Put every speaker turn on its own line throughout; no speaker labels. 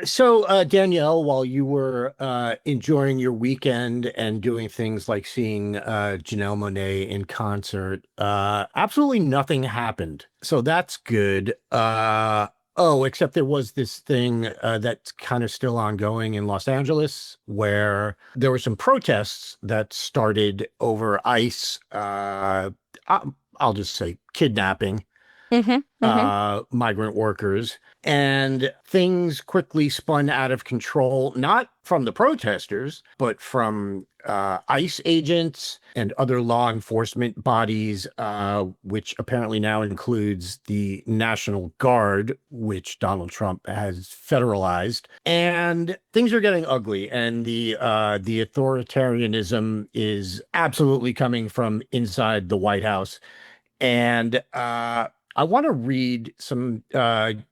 So, Danielle, while you were enjoying your weekend and doing things like seeing Janelle Monáe in concert, absolutely nothing happened. So that's good. Oh, except there was this thing that's kind of still ongoing in Los Angeles where there were some protests that started over ICE. I'll just say kidnapping
Hmm. Hmm.
migrant workers. And things quickly spun out of control, not from the protesters, but from ICE agents and other law enforcement bodies, which apparently now includes the National Guard, which Donald Trump has federalized. And things are getting ugly, and the authoritarianism is absolutely coming from inside the White House. And I want to read some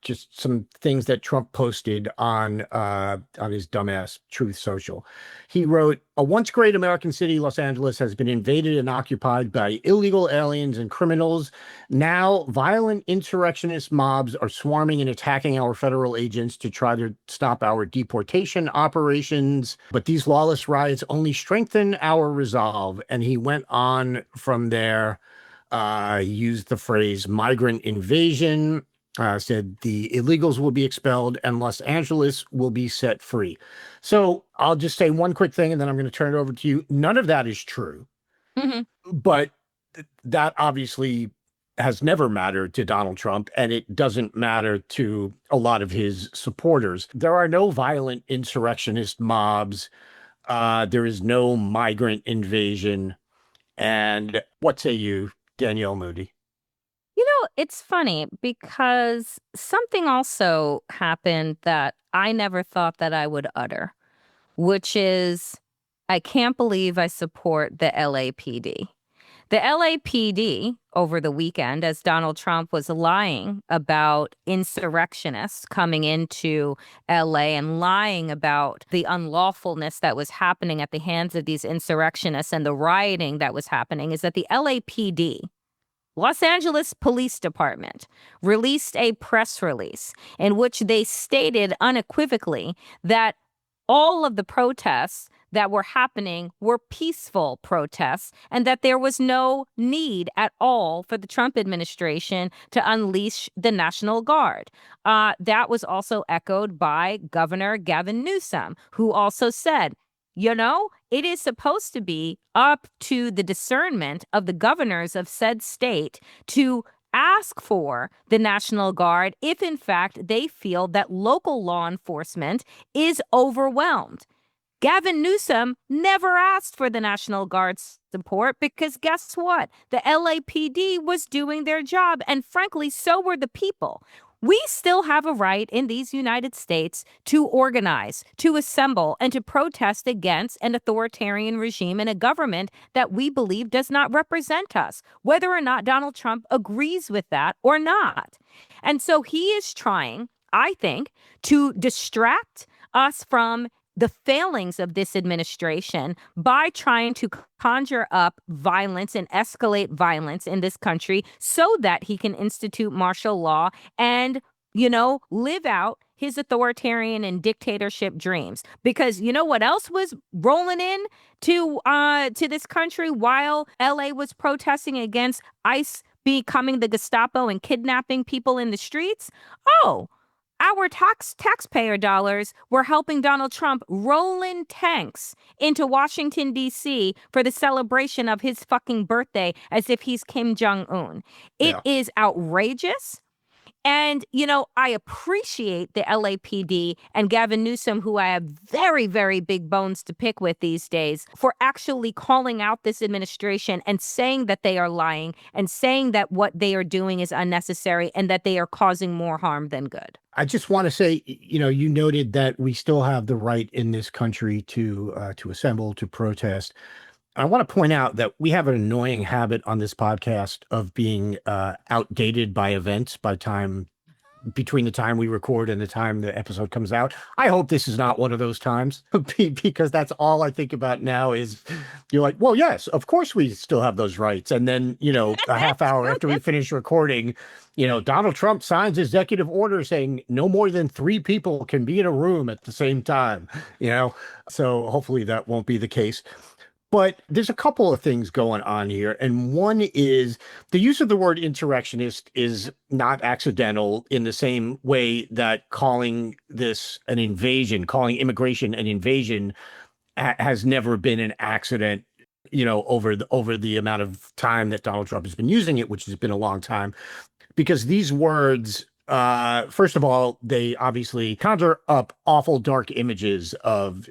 just some things that Trump posted on his dumbass Truth Social. He wrote, "A once great American city, Los Angeles, has been invaded and occupied by illegal aliens and criminals. Now, violent insurrectionist mobs are swarming and attacking our federal agents to try to stop our deportation operations. But these lawless riots only strengthen our resolve." And he went on from there, used the phrase migrant invasion, said the illegals will be expelled and Los Angeles will be set free. So I'll just say one quick thing and then I'm going to turn it over to you. None of that is true,
Hmm.
but that obviously has never mattered to Donald Trump, and it doesn't matter to a lot of his supporters. There are no violent insurrectionist mobs. There is no migrant invasion. And what say you, Danielle Moodie?
It's funny because something also happened that I never thought that I would utter, which is I can't believe I support the LAPD. The LAPD over the weekend, as Donald Trump was lying about insurrectionists coming into LA and lying about the unlawfulness that was happening at the hands of these insurrectionists and the rioting that was happening, is that the LAPD, Los Angeles Police Department, released a press release in which they stated unequivocally that all of the protests that were happening were peaceful protests and that there was no need at all for the Trump administration to unleash the National Guard. That was also echoed by Governor Gavin Newsom, who also said, it is supposed to be up to the discernment of the governors of said state to ask for the National Guard if, in fact, they feel that local law enforcement is overwhelmed. Gavin Newsom never asked for the National Guard's support because guess what? The LAPD was doing their job, and frankly, so were the people. We still have a right in these United States to organize, to assemble, and to protest against an authoritarian regime and a government that we believe does not represent us, whether or not Donald Trump agrees with that or not. And so he is trying, I think, to distract us from the failings of this administration by trying to conjure up violence and escalate violence in this country so that he can institute martial law and, live out his authoritarian and dictatorship dreams. Because you know what else was rolling in to this country while LA was protesting against ICE becoming the Gestapo and kidnapping people in the streets? Oh, our taxpayer dollars were helping Donald Trump roll in tanks into Washington, D.C. for the celebration of his fucking birthday as if he's Kim Jong-un. It
Yeah.
is outrageous. And, I appreciate the LAPD and Gavin Newsom, who I have very, very big bones to pick with these days, for actually calling out this administration and saying that they are lying and saying that what they are doing is unnecessary and that they are causing more harm than good.
I just want to say, you noted that we still have the right in this country to assemble, to protest. I want to point out that we have an annoying habit on this podcast of being outdated by events by the time between the time we record and the time the episode comes out. I hope this is not one of those times because that's all I think about now is you're like, well, yes, of course we still have those rights. And then, a half hour after we finish recording, Donald Trump signs executive order saying no more than 3 people can be in a room at the same time, So hopefully that won't be the case. But there's a couple of things going on here. And one is the use of the word insurrectionist is not accidental in the same way that calling this an invasion, calling immigration an invasion has never been an accident, over the amount of time that Donald Trump has been using it, which has been a long time, because these words, first of all, they obviously conjure up awful dark images of,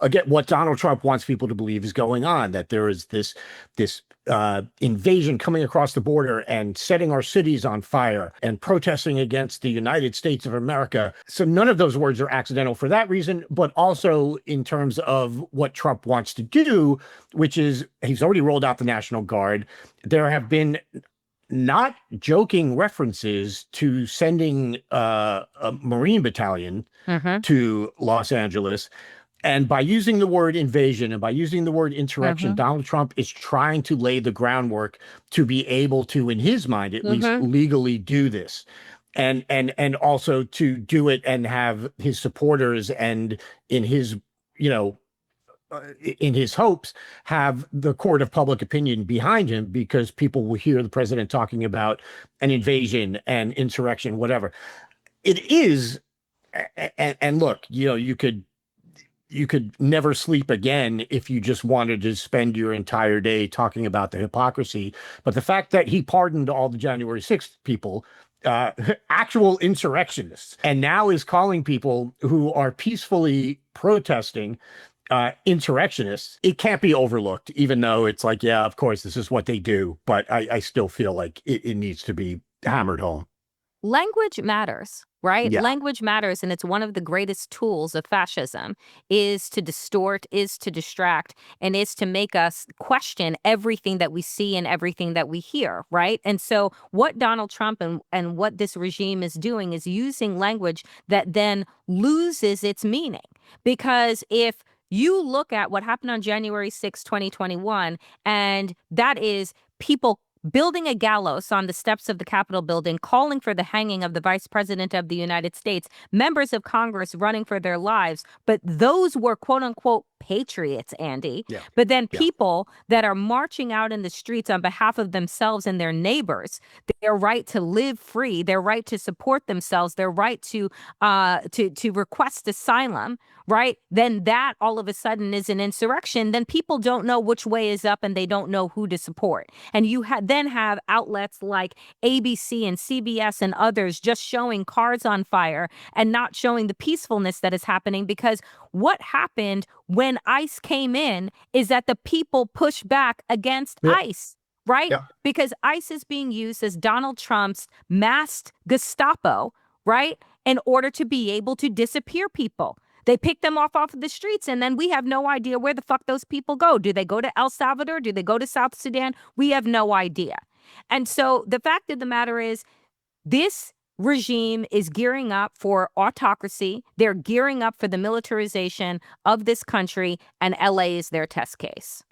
again, what Donald Trump wants people to believe is going on, that there is this invasion coming across the border and setting our cities on fire and protesting against the United States of America. So none of those words are accidental for that reason, but also in terms of what Trump wants to do, which is he's already rolled out the National Guard. There have been not joking references to sending a Marine battalion to Los Angeles. And by using the word invasion and by using the word insurrection, Donald Trump is trying to lay the groundwork to be able to, in his mind, at least legally do this. And also to do it and have his supporters and in his, in his hopes, have the court of public opinion behind him, because people will hear the president talking about an invasion and insurrection, whatever. It is, and look, you could never sleep again if you just wanted to spend your entire day talking about the hypocrisy. But the fact that he pardoned all the January 6th people, actual insurrectionists, and now is calling people who are peacefully protesting insurrectionists, it can't be overlooked, even though it's like, yeah, of course, this is what they do. But I still feel like it needs to be hammered home.
Language matters, right?
Yeah.
Language matters, and it's one of the greatest tools of fascism, is to distort, is to distract, and is to make us question everything that we see and everything that we hear, right? And so what Donald Trump and what this regime is doing is using language that then loses its meaning. Because if you look at what happened on January 6, 2021, and that is people building a gallows on the steps of the Capitol building, calling for the hanging of the Vice President of the United States, members of Congress running for their lives. But those were, quote unquote, patriots, Andy.
Yeah.
But then people that are marching out in the streets on behalf of themselves and their neighbors, their right to live free, their right to support themselves, their right to request asylum, right? Then that all of a sudden is an insurrection. Then people don't know which way is up and they don't know who to support. And you then have outlets like ABC and CBS and others just showing cars on fire and not showing the peacefulness that is happening, because what happened when ICE came in is that the people pushed back against ICE, right?
Yeah.
Because ICE is being used as Donald Trump's masked Gestapo, right? In order to be able to disappear people. They pick them off of the streets, and then we have no idea where the fuck those people go. Do they go to El Salvador? Do they go to South Sudan? We have no idea. And so the fact of the matter is, this regime is gearing up for autocracy. They're gearing up for the militarization of this country, and LA is their test case.